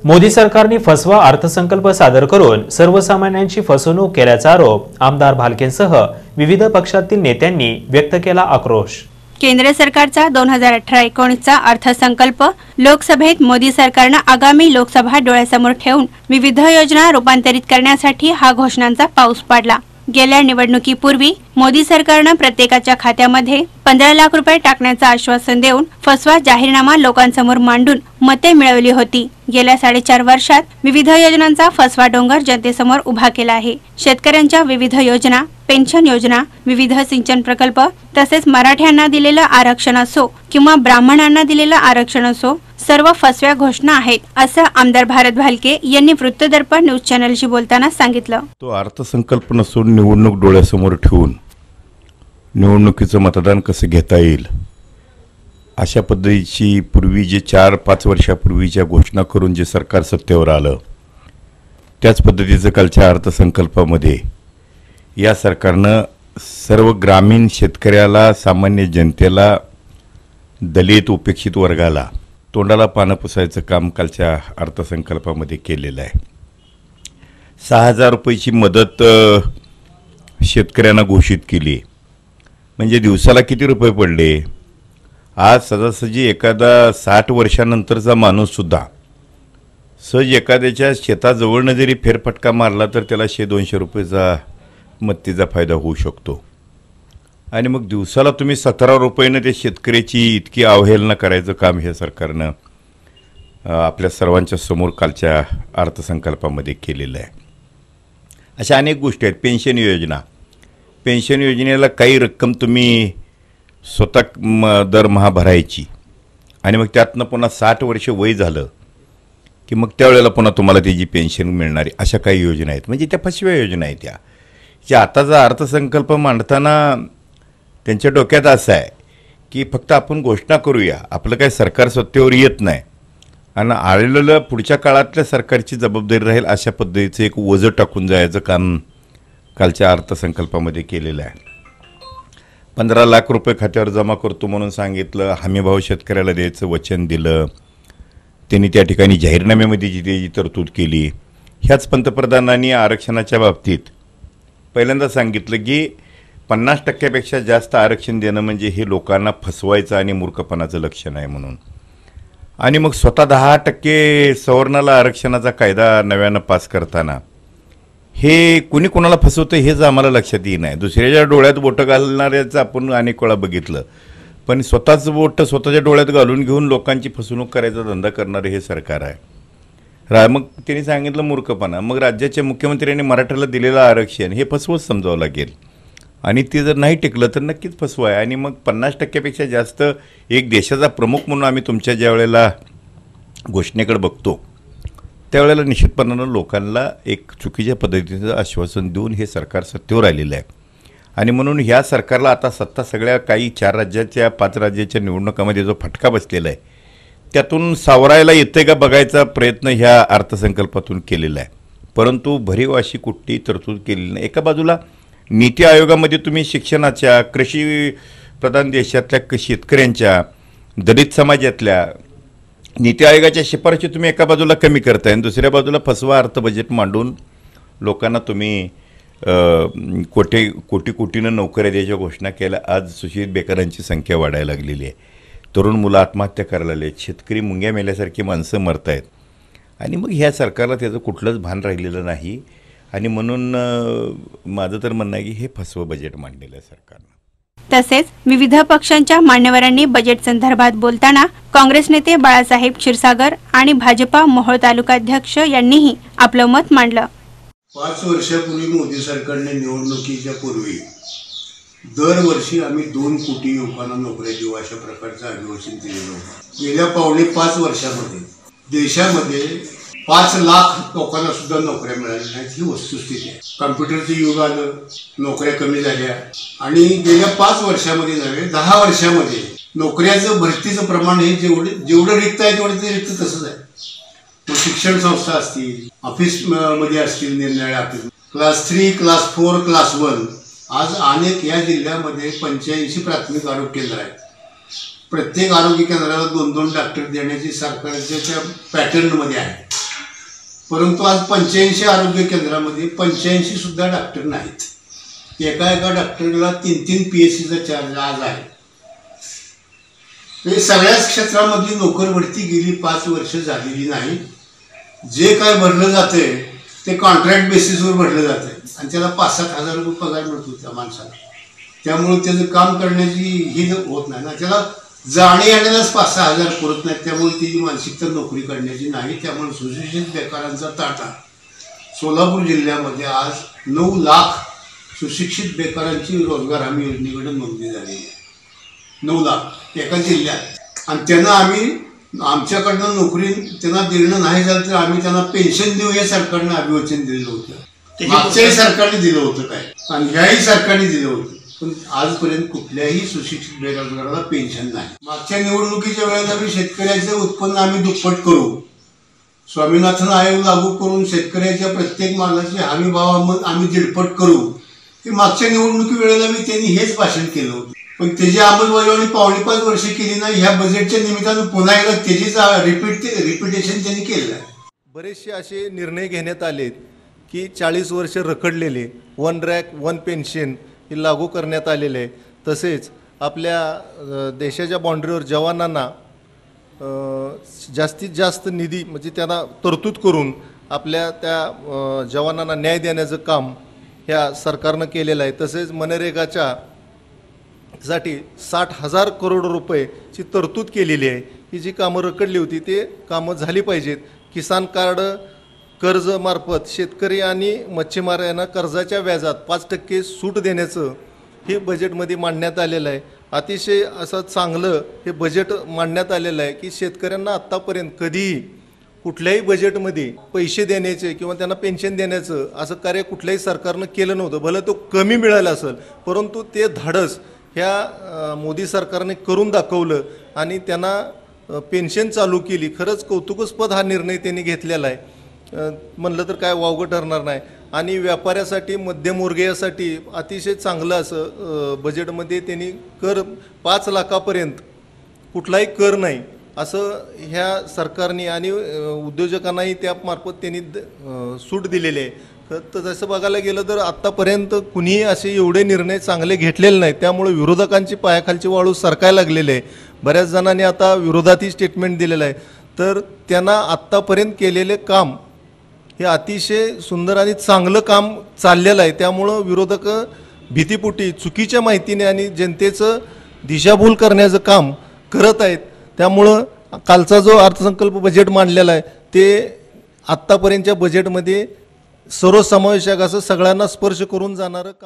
मोदी सरकारने फसवा अर्थसंकल्प सादर करून सर्वसामान्यांची फसवणूक केल्याचा आरोप आमदार भालकेंसह विविध पक्षातील नेत्यांनी व्यक्त केला आक्रोश। केंद्र सरकारचा 2018-19चा अर्थसंकल्प लोकसभेत मोदी सरकारने आगामी लोकसभा डोळ्यासमोर ठेवून विविध योजना रूपांतरित करण्यासाठी हा घोषणांचा पाऊस पाडला। गेल्या निवडणुकीपूर्वी मोदी सरकारने प्रत्येकाच्या खात्यामध्ये 15 लाख रुपये टाकण्याचे आश्वासन देऊन फसवा जाहीरनामा लोकांसमोर मांडून मते मिळवली होती। गेल्या 4.5 वर्षात विविध योजनांचा फसवा डोंगर जनतेसमोर उभा केला आहे। शेतकऱ्यांच्या विविध योजना, पेन्शन योजना, विविध सिंचन प्रकल्प तसेच मराठ्यांना दिलेलं आरक्षण असो किंवा ब्राह्मणांना दिलेलं आरक्षण असो, सर्व फसव्या घोषणा आहेत, असं आमदार भारत भालके यांनी वृत्तदर्पण न्यूज चॅनलशी बोलताना सांगितलं। तो अर्थसंकल्प नसून निवडणूक डोळ्यासमोर ठेवून निवडणुकीचं मतदान कसं घेता येईल अशा पद्धतीची पूर्वी जे 4-5 वर्षापूर्वीच्या घोषणा करून जे सरकार सत्तेवर आलं त्याच पद्धतीचं कालच्या अर्थसंकल्पामध्ये या सरकारनं सर्व ग्रामीण शेतकऱ्याला, सामान्य जनतेला, दलित उपेक्षित वर्गाला तोंडाला पानं पुसायचं काम कालच्या अर्थसंकल्पामध्ये केलेलं आहे। 6,000 रुपयाची मदत शेतकऱ्यांना घोषित केली, म्हणजे दिवसाला किती रुपये पडले। आज सहजासहजी एखादा 60 वर्षानंतरचा माणूससुद्धा सहज एखाद्याच्या शेताजवळनं जरी फेरफटका मारला तर त्याला 100-200 रुपयाचा मदतीचा फायदा होऊ शकतो। आणि मग दिवसाला तुम्ही 17 रुपयानं ते शेतकऱ्याची इतकी अवहेलना करायचं काम हे सरकारनं आपल्या सर्वांच्या समोर कालच्या अर्थसंकल्पामध्ये केलेलं आहे। अशा अनेक गोष्टी आहेत। पेन्शन योजनेला काही रक्कम तुम्ही स्वतः दरमहा भरायची आणि मग त्यातनं पुन्हा 60 वर्ष वय झालं की मग त्यावेळेला पुन्हा तुम्हाला त्याची पेन्शन मिळणारी अशा काही योजना आहेत। म्हणजे त्या फसव्या योजना आहेत त्या ज्या आताचा अर्थसंकल्प मांडताना त्यांच्या डोक्यात असं आहे की फक्त आपण घोषणा करूया, आपलं काय सरकार सत्तेवर येत नाही आणि आलेलं पुढच्या काळातल्या सरकारची जबाबदारी राहील अशा पद्धतीचं एक वजन टाकून जायचं काम कालच्या अर्थसंकल्पामध्ये केलेलं आहे। 15 लाख रुपये खात्यावर जमा करतो म्हणून सांगितलं, हमीभाव शेतकऱ्याला द्यायचं वचन दिलं, त्यांनी त्या ठिकाणी जाहीरनाम्यामध्ये जी तरतूद केली। ह्याच पंतप्रधानांनी आरक्षणाच्या बाबतीत पहिल्यांदा सांगितलं की 50% जास्त आरक्षण देणं म्हणजे हे लोकांना फसवायचं आणि मूर्खपणाचं लक्षण आहे म्हणून। आणि मग स्वतः 10% सवर्णाला आरक्षणाचा कायदा नव्यानं पास करताना हे कुणी कोणाला फसवतं हेच आम्हाला लक्षात येत नाही। दुसऱ्याच्या डोळ्यात बोटं घालणाऱ्याचं आपण अनेक वेळा बघितलं, पण स्वतःच बोट स्वतःच्या डोळ्यात घालून घेऊन लोकांची फसवणूक करायचा धंदा करणारे हे सरकार आहे। मग त्यांनी सांगितलं मूर्खपणा। मग राज्याच्या मुख्यमंत्र्यांनी मराठ्याला दिलेलं आरक्षण हे फसवच समजावं लागेल आणि ते जर नाही टिकलं तर नक्कीच फसवा आहे। आणि मग 50%पेक्षा जास्त एक देशाचा प्रमुख म्हणून आम्ही तुमच्या ज्या वेळेला घोषणेकडे बघतो त्यावेळेला निश्चितपणानं लोकांना एक चुकीच्या पद्धतीचं आश्वासन देऊन हे सरकार सत्तेवर आलेलं आहे। आणि म्हणून ह्या सरकारला आता सत्ता सगळ्या काही 4 राज्याच्या 5 राज्याच्या निवडणुकामध्ये जो फटका बसलेला आहे त्यातून सावरायला येते का बघायचा प्रयत्न ह्या अर्थसंकल्पातून केलेला आहे, परंतु भरीव अशी कुठली तरतूद केलेली नाही। एका बाजूला नीती आयोगामध्ये तुम्ही शिक्षणाच्या, कृषी प्रधान देशातल्या शेतकऱ्यांच्या, दलित समाजातल्या नीती आयोगाच्या शिफारशी तुम्ही एका बाजूला कमी करताय आणि दुसऱ्या बाजूला फसवा अर्थ बजेट मांडून लोकांना तुम्ही कोटीनं नोकऱ्या द्यायच्या घोषणा केल्या। आज सुशिक्षित बेकारांची संख्या वाढायला लागलेली आहे, तरुण मुलं आत्महत्या करायला लागले, शेतकरी मुंग्या मेल्यासारखी माणसं मरत आहेत आणि मग ह्या सरकारला त्याचं कुठलंच भान राहिलेलं नाही। आणि म्हणून माझं तर म्हणणं आहे की हे फसवं बजेट मांडलेलं आहे सरकारनं। तसेच विविध पक्षांच्या मान्यवरांनी बजेट संदर्भात बोलताना काँग्रेस नेते बाळासाहेब क्षीरसागर आणि भाजपा मोहोळ तालुकाध्यक्ष यांनीही आपलं मत मांडलं। 5 वर्षापूर्वी मोदी सरकारने निवडणुकीच्या पूर्वी दरवर्षी आम्ही 2 कोटी युवकांना नोकऱ्या देऊ अशा प्रकारचं आश्वासन दिलेलं होतं। गेल्या 5.5 वर्षामध्ये देशामध्ये 5 लाख लोकांना सुद्धा नोकऱ्या मिळाल्या नाहीत ही वस्तुस्थिती आहे। कॉम्प्युटरचं युग आलं, नोकऱ्या कमी झाल्या आणि गेल्या 5 वर्षामध्ये नव्हे 10 वर्षामध्ये नोकऱ्याचं भरतीचं प्रमाण हे जेवढं रिक्त आहे तेवढं ते रिक्त तसंच आहे। मग शिक्षण संस्था असतील, ऑफिसमध्ये असतील, निरनिराळ्या ऑफिस, क्लास 3, क्लास 4, क्लास 1 आज अनेक या जिल्ह्यामध्ये 85 प्राथमिक आरोग्य केंद्र आहेत। प्रत्येक आरोग्य केंद्राला 2-2 डॉक्टर देण्याची सरकारच्या पॅटर्नमध्ये आहे। परंतु आज 85 आरोग्य केंद्रामध्ये 85 सुद्धा डॉक्टर नाहीत. एका डॉक्टरला 3 PSCचा चार्ज आज आहे. हे सगळ्याच क्षेत्रामधली नोकरभरती गेली 5 वर्ष झालेली नाही. जे काय भरलं जातंय ते कॉन्ट्रॅक्ट बेसिसवर भरलं जातंय आणि त्याला 5-7 हजार रुपये पगार मिळतो त्या माणसाला. त्यामुळे त्याचं काम करण्याची ही होत नाही ना. त्याला जाणे येण्यालाच 5-6 हजार पुरत नाहीत. त्यामुळे त्याची मानसिकता नोकरी करण्याची नाही. त्यामुळे सुशिक्षित बेकारांचा ताटा सोलापूर जिल्ह्यामध्ये आज 9 लाख सुशिक्षित बेकारांची रोजगार हमी योजनेकडे नोंदणी झालेली आहे. 9 लाख एका जिल्ह्यात. आणि त्यांना आम्ही आमच्याकडनं नोकरी त्यांना देणं नाही झालं तर आम्ही त्यांना पेन्शन देऊ हे सरकारनं अभिवचन दिलेलं होतं. मागच्याही सरकारने दिलं होतं काय आणि ह्याही सरकारने दिलं होतं. पण आजपर्यंत कुठल्याही सुशिक्षित बेरोजगाराला पेन्शन नाही. मागच्या निवडणुकीच्या वेळेला आम्ही शेतकऱ्याचं उत्पन्न आम्ही दुप्पट करू, स्वामीनाथन आयोग लागू करून शेतकऱ्याच्या प्रत्येक मालाचे हमी भाव आम्ही दीडपट करू, हे मागच्या निवडणुकी वेळेला मी त्यांनी हेच भाषण केलं होतं. पण त्याची अंमलबजावणी 4.5 वर्ष केली नाही. ह्या बजेटच्या निमित्तानं पुन्हा एकदा त्याचीच रिपिटेशन त्यांनी केलं आहे. बरेचसे असे निर्णय घेण्यात आले की 40 वर्ष रखडलेले 1 रँक 1 पेन्शन हे लागू करण्यात आलेले आहे. तसेच आपल्या देशाच्या बाँड्रीवर जवानांना जास्तीत जास्त निधी म्हणजे त्यांना तरतूद करून आपल्या त्या जवानांना न्याय देण्याचं काम ह्या सरकारनं केलेलं आहे. तसेच मनरेगाच्या साठी 60,000 करोड रुपयेची तरतूद केलेली आहे की जी कामं रखडली होती ते कामं झाली पाहिजेत. किसान कार्ड कर्जमार्फत शेतकरी आणि मच्छीमार यांना कर्जाच्या व्याजात 5% सूट देण्याचं हे बजेटमध्ये मांडण्यात आलेलं आहे. अतिशय असं चांगलं हे बजेट मांडण्यात आलेलं आहे की शेतकऱ्यांना आत्तापर्यंत कधीही कुठल्याही बजेटमध्ये पैसे देण्याचे किंवा त्यांना पेन्शन देण्याचं असं कार्य कुठल्याही सरकारनं केलं नव्हतं. भलं तो कमी मिळाला असेल परंतु ते धाडस ह्या मोदी सरकारने करून दाखवलं आणि त्यांना पेन्शन चालू केली. खरंच कौतुकास्पद हा निर्णय त्यांनी घेतलेला आहे. म्हणलं तर काय वावगं ठरणार नाही. आणि व्यापाऱ्यासाठी मध्यमवर्गीयासाठी अतिशय चांगलं असं बजेटमध्ये त्यांनी कर 5 लाखापर्यंत कुठलाही कर नाही असं ह्या सरकारने आणि उद्योजकांनाही त्यामार्फत त्यांनी सूट दिलेली आहे. तर तसं बघायला गेलं तर आत्तापर्यंत कुणीही असे एवढे निर्णय चांगले घेतलेले नाहीत. त्यामुळे विरोधकांची पायाखालची वाळू सरकायला लागलेले आहे. बऱ्याच जणांनी आता विरोधातही स्टेटमेंट दिलेलं आहे. तर त्यांना आत्तापर्यंत केलेले काम हे अतिशय सुंदर आणि चांगलं काम चाललेलं आहे. त्यामुळं विरोधक भीतीपोटी चुकीच्या माहितीने आणि जनतेचं दिशाभूल करण्याचं काम करत आहेत. त्यामुळं कालचा जो अर्थसंकल्प बजेट मांडलेला आहे ते आत्तापर्यंतच्या बजेटमध्ये सर्वसमावेशक असं सगळ्यांना स्पर्श करून जाणारं काम